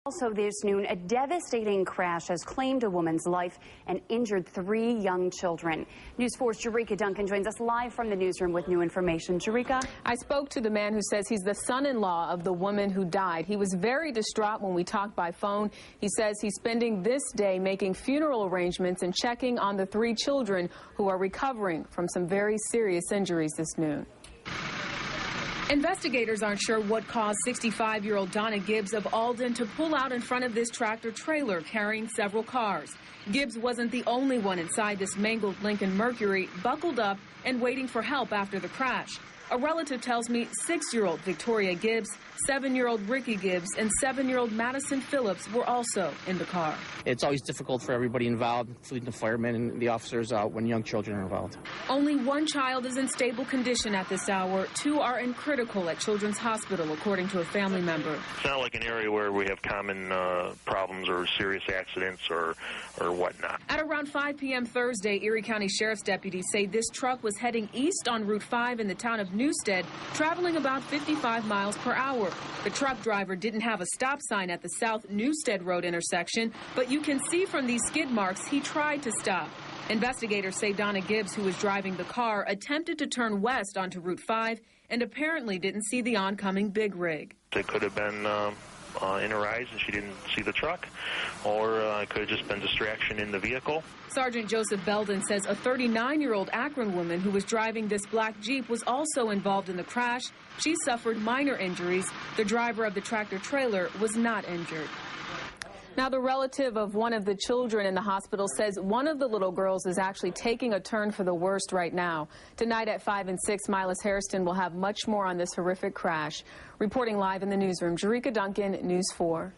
Also this noon, a devastating crash has claimed a woman's life and injured 3 young children. News 4's Jerika Duncan joins us live from the newsroom with new information. Jerika? I spoke to the man who says he's the son-in-law of the woman who died. He was very distraught when we talked by phone. He says he's spending this day making funeral arrangements and checking on the 3 children who are recovering from some very serious injuries this noon. Investigators aren't sure what caused 65-year-old Donna Gibbs of Alden to pull out in front of this tractor trailer carrying several cars. Gibbs wasn't the only one inside this mangled Lincoln Mercury, buckled up and waiting for help after the crash. A relative tells me 6-year-old Victoria Gibbs, 7-year-old Ricky Gibbs, and 7-year-old Madison Phillips were also in the car. It's always difficult for everybody involved, including the firemen and the officers, when young children are involved. Only 1 child is in stable condition at this hour. 2 are in critical at Children's Hospital, according to a family member. It's not like an area where we have common problems or serious accidents or whatnot. At around 5 p.m. Thursday, Erie County Sheriff's deputies say this truck was heading east on Route 5 in the town of Newstead, traveling about 55 miles per hour. The truck driver didn't have a stop sign at the South Newstead Road intersection, but you can see from these skid marks he tried to stop. Investigators say Donna Gibbs, who was driving the car, attempted to turn west onto Route 5 and apparently didn't see the oncoming big rig. It could have been in her eyes and she didn't see the truck, or it could have just been distraction in the vehicle. Sergeant Joseph Belden says a 39-year-old Akron woman who was driving this black Jeep was also involved in the crash. She suffered minor injuries. The driver of the tractor trailer was not injured. Now, the relative of one of the children in the hospital says one of the little girls is actually taking a turn for the worst right now. Tonight at 5 and 6, Milas Hairston will have much more on this horrific crash. Reporting live in the newsroom, Jerika Duncan, News 4.